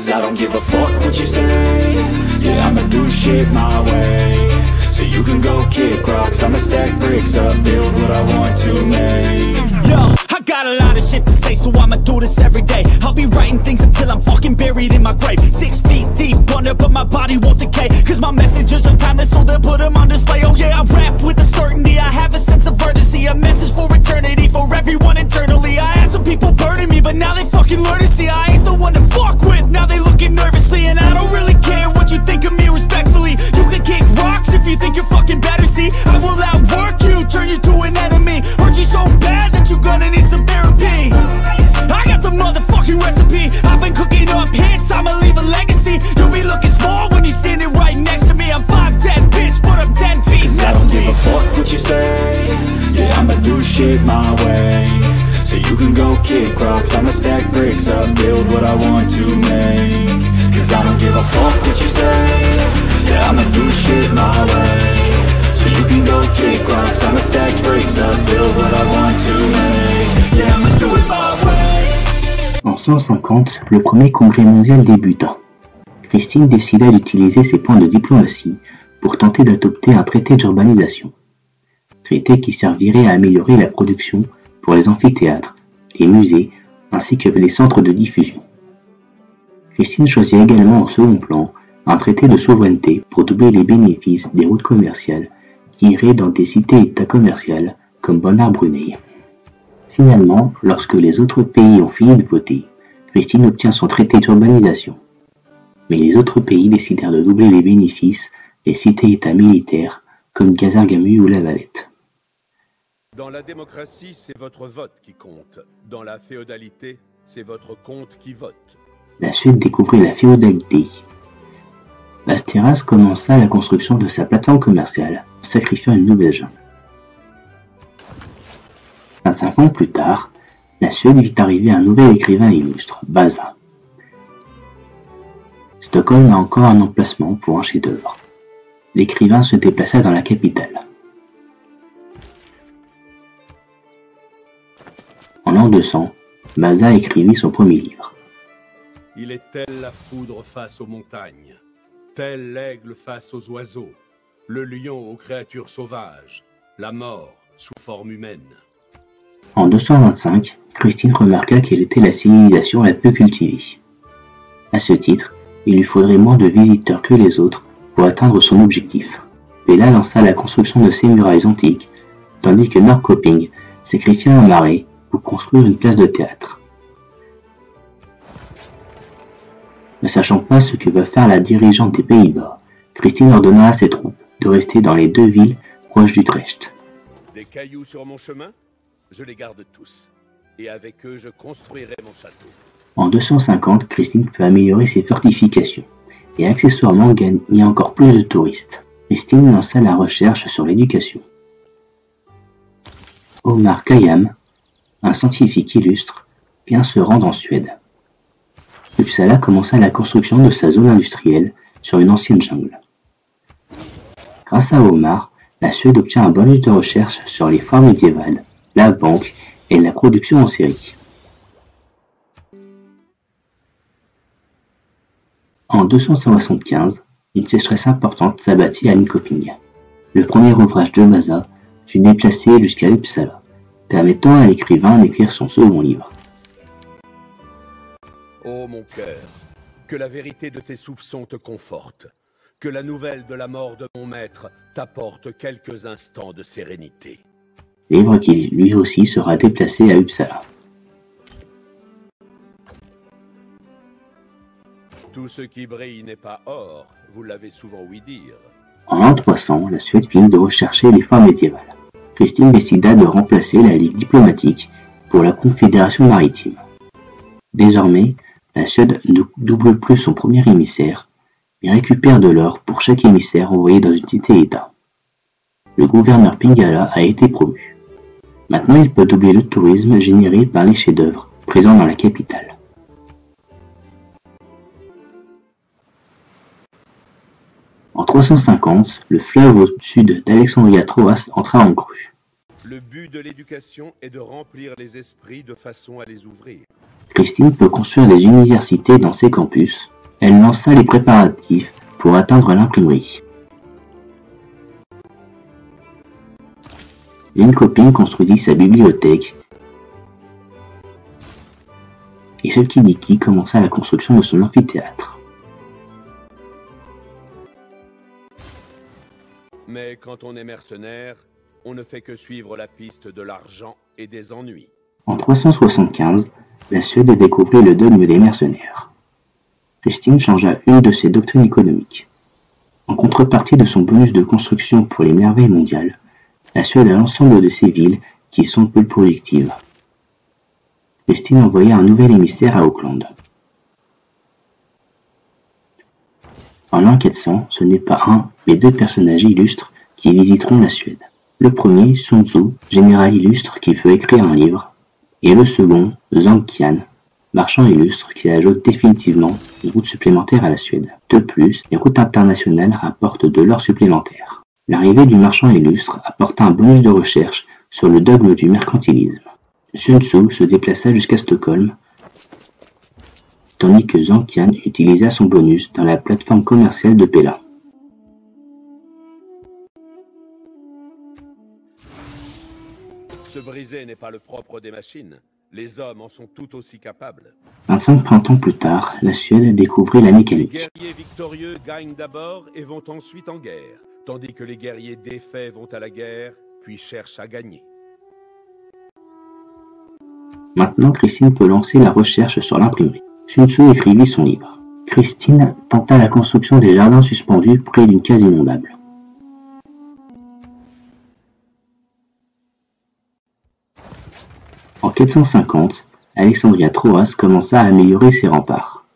Cause I don't give a fuck what you say. Yeah, I'ma do shit my way. So you can go kick rocks, I'ma stack bricks up, build what I want to make. Yo, I got a lot of shit to say, so I'ma do this every day. I'll be writing things until I'm fucking buried in my grave. 6 feet deep under, but my body won't decay. Cause my messages are timeless, so they'll put them on display. Oh yeah, I rap with a certainty, I have a sense of urgency. A message for eternity, for everyone internally. I had some people burning me, but now they fucking learn to see I ain't the one to fuck with, now they looking nervously. And I don't really care what you think of me respectfully. You can kick rocks if you think you're fucking better, see. I will outwork you, turn you to an enemy. Hurt you so bad that you're gonna need some therapy. I got the motherfucking recipe. I've been cooking up hits, I'ma leave a legacy. You'll be looking small when you're standing right next to me. I'm 5'10", bitch, but I'm 10 feet next to me. I don't give a fuck what you say. Yeah, I'ma do shit my way. So you can go kick rocks, I'ma stack bricks up, build what I want to make. Cause I don't give a fuck what you say. Yeah, I'ma do shit my way. So you can go kick rocks, I'ma stack bricks up, build what I want to make. Yeah, I'ma do it my way. En 150, le premier congrès mondial débuta. Christine décida d'utiliser ses points de diplomatie pour tenter d'adopter un traité d'urbanisation. Traité qui servirait à améliorer la production pour les amphithéâtres, les musées, ainsi que les centres de diffusion. Christine choisit également en second plan un traité de souveraineté pour doubler les bénéfices des routes commerciales qui iraient dans des cités-états commerciales comme Bonnard-Brunei. Finalement, lorsque les autres pays ont fini de voter, Christine obtient son traité d'urbanisation. Mais les autres pays décidèrent de doubler les bénéfices des cités-états militaires comme Gazargamu ou La Valette. Dans la démocratie, c'est votre vote qui compte. Dans la féodalité, c'est votre compte qui vote. La Suède découvrit la féodalité. Västerås commença la construction de sa plateforme commerciale, sacrifiant une nouvelle jungle. 25 ans plus tard, la Suède vit arriver un nouvel écrivain illustre, Vasa. Stockholm a encore un emplacement pour un chef-d'œuvre. L'écrivain se déplaça dans la capitale. En l'an 200, Vasa écrivit son premier livre. Il est telle la foudre face aux montagnes, tel l'aigle face aux oiseaux, le lion aux créatures sauvages, la mort sous forme humaine. En 225, Christine remarqua quelle était la civilisation la plus cultivée. À ce titre, il lui faudrait moins de visiteurs que les autres pour atteindre son objectif. Pella lança la construction de ses murailles antiques, tandis que Norrköping sacrifia un marais pour construire une place de théâtre. Ne sachant pas ce que va faire la dirigeante des Pays-Bas, Christine ordonna à ses troupes de rester dans les 2 villes proches d'Utrecht. Des cailloux sur mon chemin, je les garde tous, et avec eux je construirai mon château. En 250, Christine peut améliorer ses fortifications et accessoirement gagner encore plus de touristes. Christine lança la recherche sur l'éducation. Omar Khayyam, un scientifique illustre, vient se rendre en Suède. Uppsala commença la construction de sa zone industrielle sur une ancienne jungle. Grâce à Omar, la Suède obtient un bonus de recherche sur les forts médiévales, la banque et la production en série. En 275, une sécheresse importante s'abattit à Linköping. Le premier ouvrage de Vasa fut déplacé jusqu'à Uppsala, permettant à l'écrivain d'écrire son second livre. Ô mon cœur, que la vérité de tes soupçons te conforte, que la nouvelle de la mort de mon maître t'apporte quelques instants de sérénité. Livre qui lui aussi sera déplacé à Uppsala. Tout ce qui brille n'est pas or, vous l'avez souvent ouï dire. En l'an 300, la Suède finit de rechercher les forts médiévales. Christine décida de remplacer la Ligue diplomatique pour la Confédération maritime. Désormais, la Suède ne double plus son premier émissaire, mais récupère de l'or pour chaque émissaire envoyé dans une cité-État. Le gouverneur Pingala a été promu. Maintenant, il peut doubler le tourisme généré par les chefs-d'œuvre présents dans la capitale. En 350, le fleuve au sud d'Alexandria Troas entra en crue. Le but de l'éducation est de remplir les esprits de façon à les ouvrir. Christine peut construire des universités dans ses campus. Elle lança les préparatifs pour atteindre l'imprimerie. Une copine construisit sa bibliothèque et Chalkidiki commença la construction de son amphithéâtre. Mais quand on est mercenaire, on ne fait que suivre la piste de l'argent et des ennuis. En 375, la Suède découvrit le dogme des mercenaires. Christine changea une de ses doctrines économiques. En contrepartie de son bonus de construction pour les merveilles mondiales, la Suède a l'ensemble de ses villes qui sont peu productives. Christine envoya un nouvel émissaire à Auckland. En l'an 400, ce n'est pas un, mais deux personnages illustres qui visiteront la Suède. Le premier, Sun Tzu, général illustre qui veut écrire un livre, et le second, Zhang Qian, marchand illustre qui ajoute définitivement une route supplémentaire à la Suède. De plus, les routes internationales rapportent de l'or supplémentaire. L'arrivée du marchand illustre apporta un bonus de recherche sur le dogme du mercantilisme. Sun Tzu se déplaça jusqu'à Stockholm, tandis que Zhang Qian utilisa son bonus dans la plateforme commerciale de Pella. Se briser n'est pas le propre des machines. Les hommes en sont tout aussi capables. 25 printemps plus tard, la Suède découvrit la Les mécanique. guerriers victorieux gagnent d'abord et vont ensuite en guerre, tandis que les guerriers défaits vont à la guerre, puis cherchent à gagner. Maintenant, Christine peut lancer la recherche sur l'imprimerie. Sun Tzu écrivit son livre. Christine tenta la construction des jardins suspendus près d'une case inondable. En 450, Alexandria Troas commença à améliorer ses remparts.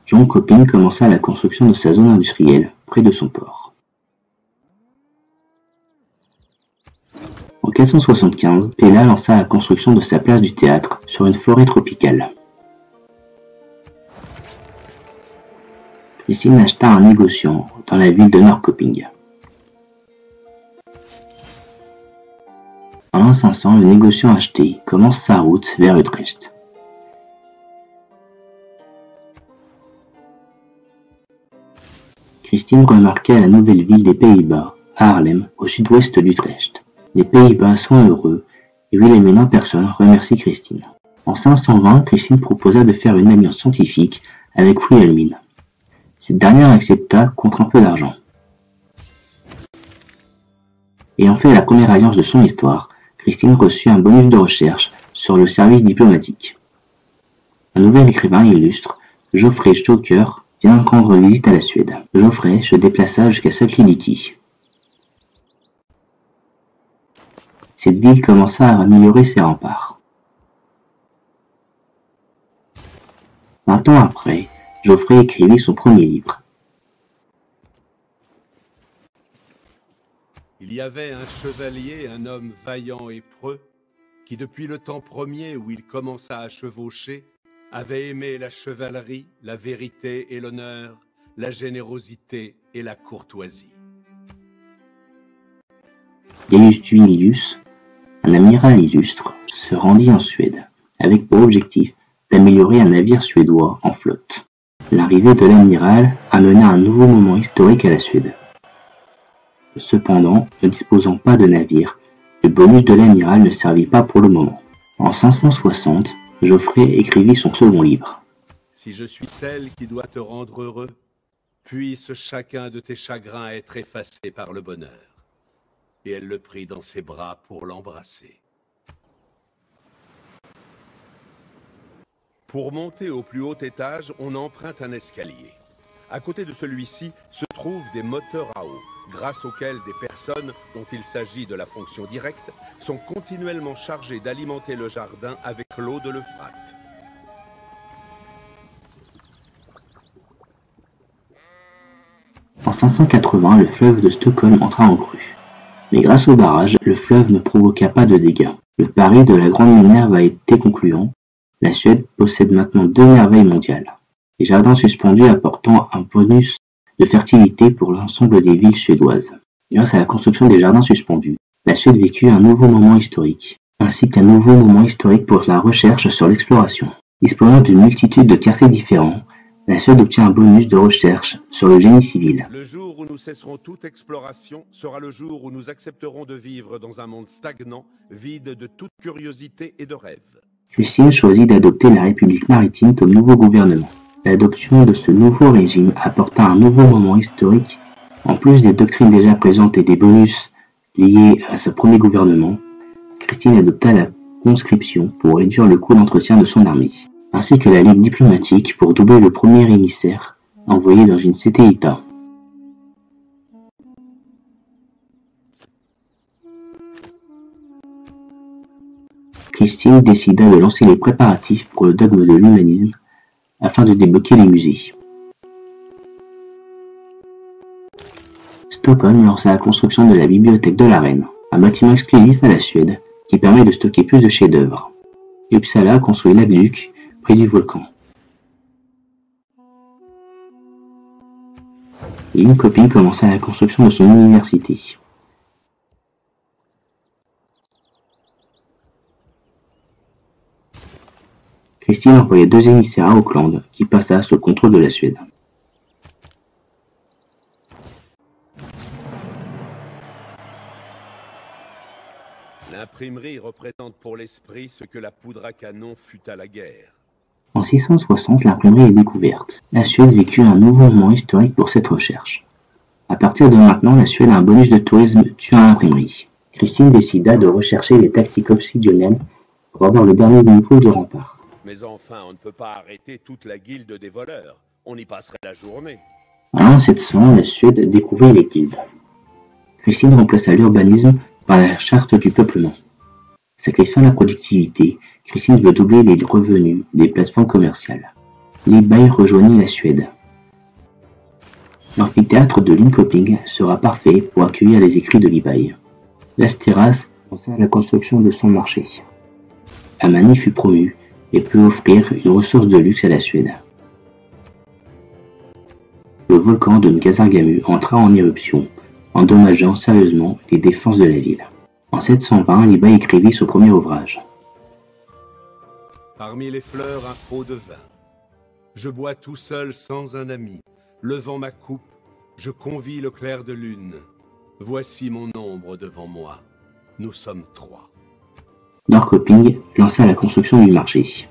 John Copin commença la construction de sa zone industrielle près de son port. En 475, Pella lança la construction de sa place du théâtre sur une forêt tropicale. Christine acheta un négociant dans la ville de Norrköping. En l'an 500, le négociant acheté commence sa route vers Utrecht. Christine remarqua la nouvelle ville des Pays-Bas, à Haarlem, au sud-ouest d'Utrecht. Les Pays-Bas sont heureux et Wilhelmine en personne remercie Christine. En 520, Christine proposa de faire une alliance scientifique avec Wilhelmine. Cette dernière accepta contre un peu d'argent. Ayant fait la première alliance de son histoire, Christine reçut un bonus de recherche sur le service diplomatique. Un nouvel écrivain illustre, Geoffrey Chaucer, vient rendre visite à la Suède. Geoffrey se déplaça jusqu'à Chalkidiki. Cette ville commença à améliorer ses remparts. 20 ans après, Geoffrey écrivit son premier livre. Il y avait un chevalier, un homme vaillant et preux, qui depuis le temps premier où il commença à chevaucher, avait aimé la chevalerie, la vérité et l'honneur, la générosité et la courtoisie. Gaius Duilius, un amiral illustre, se rendit en Suède, avec pour objectif d'améliorer un navire suédois en flotte. L'arrivée de l'amiral amena un nouveau moment historique à la Suède. Cependant, ne disposant pas de navire, le bonus de l'amiral ne servit pas pour le moment. En 560, Geoffrey écrivit son second livre. Si je suis celle qui doit te rendre heureux, puisse chacun de tes chagrins être effacé par le bonheur. Et elle le prit dans ses bras pour l'embrasser. Pour monter au plus haut étage, on emprunte un escalier. À côté de celui-ci se trouvent des moteurs à eau, grâce auxquels des personnes, dont il s'agit de la fonction directe, sont continuellement chargées d'alimenter le jardin avec l'eau de l'Euphrate. En 580, le fleuve de Stockholm entra en crue. Mais grâce au barrage, le fleuve ne provoqua pas de dégâts. Le pari de la Grande Minerve a été concluant. La Suède possède maintenant 2 merveilles mondiales. Les jardins suspendus apportant un bonus de fertilité pour l'ensemble des villes suédoises. Grâce à la construction des jardins suspendus, la Suède vécut un nouveau moment historique, ainsi qu'un nouveau moment historique pour la recherche sur l'exploration. Disposant d'une multitude de quartiers différents, la Suède obtient un bonus de recherche sur le génie civil. Le jour où nous cesserons toute exploration sera le jour où nous accepterons de vivre dans un monde stagnant, vide de toute curiosité et de rêve. Christine choisit d'adopter la République maritime comme nouveau gouvernement. L'adoption de ce nouveau régime apporta un nouveau moment historique. En plus des doctrines déjà présentes et des bonus liés à ce premier gouvernement, Christine adopta la conscription pour réduire le coût d'entretien de son armée, ainsi que la ligue diplomatique pour doubler le premier émissaire envoyé dans une cité-État. Christine décida de lancer les préparatifs pour le dogme de l'humanisme afin de débloquer les musées. Stockholm lança la construction de la bibliothèque de la Reine, un bâtiment exclusif à la Suède qui permet de stocker plus de chefs-d'œuvre. Uppsala construit l'aqueduc près du volcan. Linköping commença la construction de son université. Christine envoya 2 émissaires à Auckland qui passa sous le contrôle de la Suède. L'imprimerie représente pour l'esprit ce que la poudre à canon fut à la guerre. En 660, l'imprimerie est découverte. La Suède vécut un nouveau moment historique pour cette recherche. À partir de maintenant, la Suède a un bonus de tourisme dû à l'imprimerie. Christine décida de rechercher les tactiques obsidiennes pour avoir le dernier niveau du rempart. Mais enfin, on ne peut pas arrêter toute la guilde des voleurs. On y passerait la journée. En l'an 700, la Suède découvrit les guildes. Christine remplaça l'urbanisme par la charte du peuplement. Sacrifiant la productivité, Christine veut doubler les revenus des plateformes commerciales. Libai rejoignit la Suède. L'amphithéâtre de Linköping sera parfait pour accueillir les écrits de Libai. Västerås pensa à la construction de son marché. Amani fut promu et peut offrir une ressource de luxe à la Suède. Le volcan de Ngazargamu entra en éruption, endommageant sérieusement les défenses de la ville. En 720, Libai écrivit son premier ouvrage. Parmi les fleurs, un pot de vin. Je bois tout seul sans un ami. Levant ma coupe, je convie le clair de lune. Voici mon ombre devant moi. Nous sommes 3. Norrköping lança la construction du marché.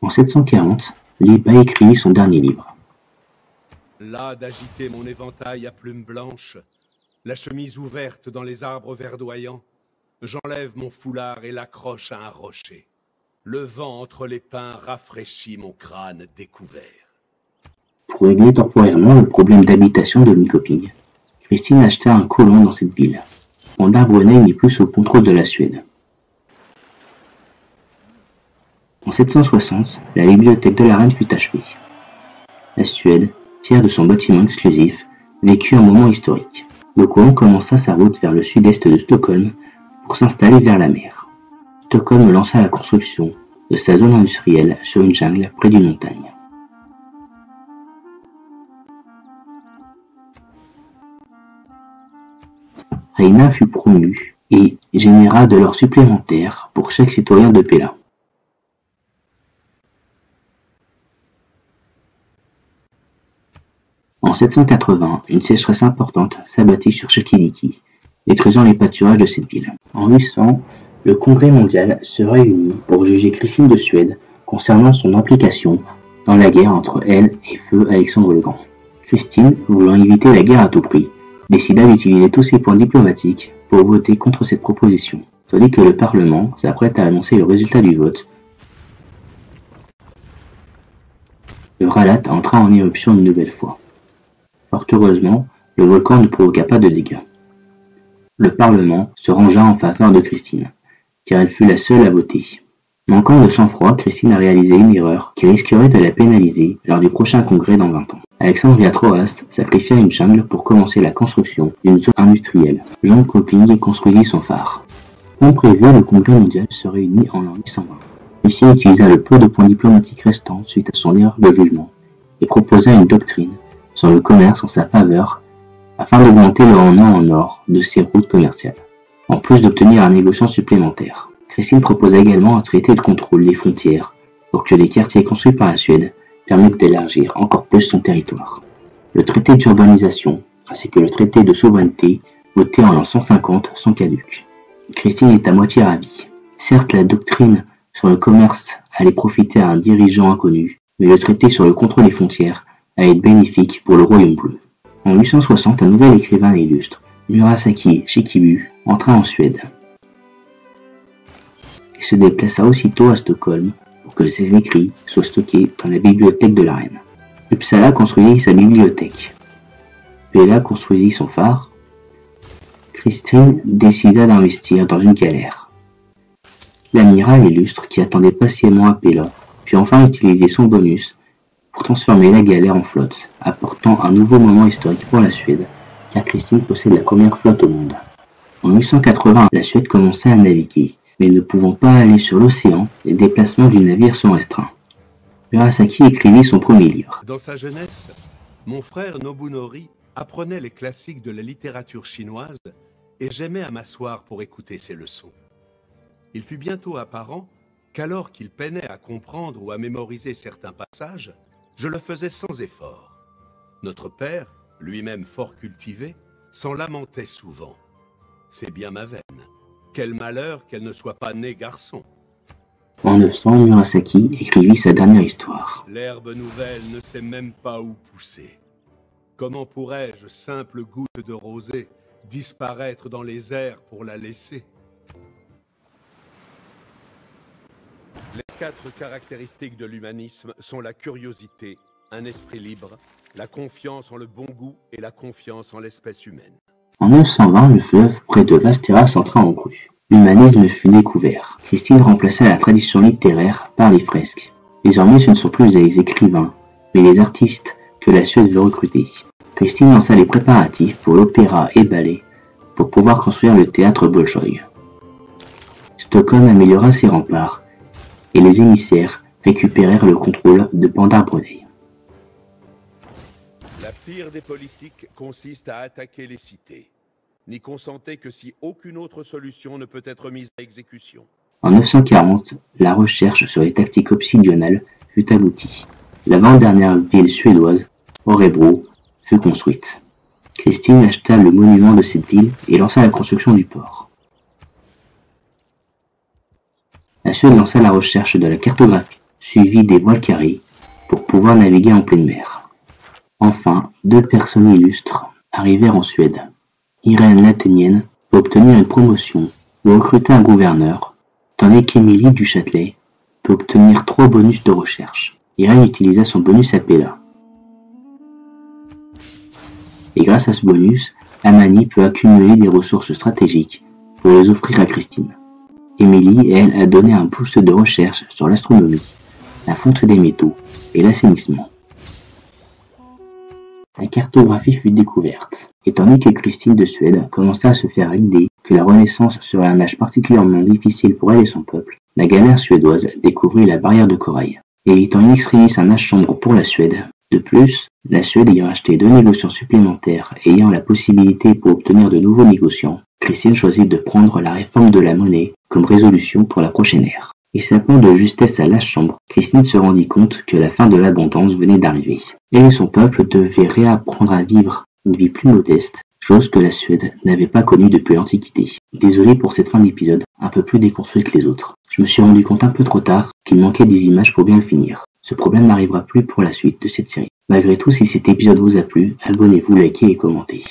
En 740, Libai écrivit son dernier livre. Là d'agiter mon éventail à plumes blanches, la chemise ouverte dans les arbres verdoyants, j'enlève mon foulard et l'accroche à un rocher. Le vent entre les pins rafraîchit mon crâne découvert. Pour régler temporairement le problème d'habitation de Linköping, Christine acheta un colon dans cette ville. Andarbonnet n'est plus sous le contrôle de la Suède. En 760, la bibliothèque de la Reine fut achevée. La Suède, fière de son bâtiment exclusif, vécut un moment historique. Le colon commença sa route vers le sud-est de Stockholm pour s'installer vers la mer. Stockholm lança la construction de sa zone industrielle sur une jungle près d'une montagne. Reina fut promu et généra de l'or supplémentaire pour chaque citoyen de Pella. En 780, une sécheresse importante s'abattit sur Chekiniki, détruisant les pâturages de cette ville. En 800, le Congrès mondial se réunit pour juger Christine de Suède concernant son implication dans la guerre entre elle et feu Alexandre le Grand. Christine, voulant éviter la guerre à tout prix, décida d'utiliser tous ses points diplomatiques pour voter contre cette proposition, tandis que le Parlement s'apprête à annoncer le résultat du vote. Le Ralat entra en éruption une nouvelle fois. Fort heureusement, le volcan ne provoqua pas de dégâts. Le Parlement se rangea en faveur de Christine, car elle fut la seule à voter. Manquant de sang-froid, Christine a réalisé une erreur qui risquerait de la pénaliser lors du prochain congrès dans 20 ans. Alexandre Viatroas sacrifia une jungle pour commencer la construction d'une zone industrielle. Jean Coping construisit son phare. Comme prévu, le congrès mondial se réunit en l'an 820. Christine utilisa le peu de points diplomatiques restants suite à son erreur de jugement et proposa une doctrine sur le commerce en sa faveur afin d'augmenter le rendement en or de ses routes commerciales, en plus d'obtenir un négociant supplémentaire. Christine propose également un traité de contrôle des frontières pour que les quartiers construits par la Suède permettent d'élargir encore plus son territoire. Le traité d'urbanisation ainsi que le traité de souveraineté voté en l'an 150 sont caducs. Christine est à moitié ravie. Certes, la doctrine sur le commerce allait profiter à un dirigeant inconnu, mais le traité sur le contrôle des frontières allait être bénéfique pour le Royaume bleu. En 860, un nouvel écrivain illustre, Murasaki Shikibu, entra en Suède. Il se déplaça aussitôt à Stockholm pour que ses écrits soient stockés dans la bibliothèque de la reine. Uppsala construisit sa bibliothèque. Pella construisit son phare. Christine décida d'investir dans une galère. L'amiral illustre, qui attendait patiemment à Pella, puis enfin utiliser son bonus pour transformer la galère en flotte, apportant un nouveau moment historique pour la Suède, car Christine possède la première flotte au monde. En 880, la Suède commençait à naviguer, mais ne pouvant pas aller sur l'océan, les déplacements du navire sont restreints. Murasaki écrivit son premier livre. Dans sa jeunesse, mon frère Nobunori apprenait les classiques de la littérature chinoise et j'aimais à m'asseoir pour écouter ses leçons. Il fut bientôt apparent qu'alors qu'il peinait à comprendre ou à mémoriser certains passages, je le faisais sans effort. Notre père, lui-même fort cultivé, s'en lamentait souvent. C'est bien ma veine. Quel malheur qu'elle ne soit pas née garçon. En 900, Murasaki écrivit sa dernière histoire. L'herbe nouvelle ne sait même pas où pousser. Comment pourrais-je, simple goutte de rosée, disparaître dans les airs pour la laisser? Les 4 caractéristiques de l'humanisme sont la curiosité, un esprit libre, la confiance en le bon goût et la confiance en l'espèce humaine. En 920, le fleuve près de Vasteras entra en crue. L'humanisme fut découvert. Christine remplaça la tradition littéraire par les fresques. Désormais, ce ne sont plus les écrivains, mais les artistes que la Suède veut recruter. Christine lança les préparatifs pour l'opéra et ballet pour pouvoir construire le théâtre Bolshoi. Stockholm améliora ses remparts et les émissaires récupérèrent le contrôle de Pandarbronei. La pire des politiques consiste à attaquer les cités. N'y consentez que si aucune autre solution ne peut être mise à exécution. En 940, la recherche sur les tactiques obsidionales fut aboutie. L'avant-dernière ville suédoise, Örebro, fut construite. Christine acheta le monument de cette ville et lança la construction du port. La Suède lança la recherche de la cartographie, suivie des voiles carrées, pour pouvoir naviguer en pleine mer. Enfin, 2 personnes illustres arrivèrent en Suède. Irène l'Athénienne peut obtenir une promotion ou recruter un gouverneur, tandis qu'Émilie du Châtelet peut obtenir 3 bonus de recherche. Irène utilisa son bonus à Pella. Et grâce à ce bonus, Amani peut accumuler des ressources stratégiques pour les offrir à Christine. Émilie, elle, a donné un boost de recherche sur l'astronomie, la fonte des métaux et l'assainissement. La cartographie fut découverte, et tandis que Christine de Suède commença à se faire l'idée que la Renaissance serait un âge particulièrement difficile pour elle et son peuple, la galère suédoise découvrit la barrière de corail, évitant in extremis un âge sombre pour la Suède. De plus, la Suède ayant acheté 2 négociants supplémentaires et ayant la possibilité pour obtenir de nouveaux négociants, Christine choisit de prendre la réforme de la monnaie comme résolution pour la prochaine ère. Échappant de justesse à l'âge sombre, Christine se rendit compte que la fin de l'abondance venait d'arriver. Elle et son peuple devaient réapprendre à vivre une vie plus modeste, chose que la Suède n'avait pas connue depuis l'Antiquité. Désolé pour cette fin d'épisode, un peu plus déconstruit que les autres. Je me suis rendu compte un peu trop tard qu'il manquait des images pour bien le finir. Ce problème n'arrivera plus pour la suite de cette série. Malgré tout, si cet épisode vous a plu, abonnez-vous, likez et commentez.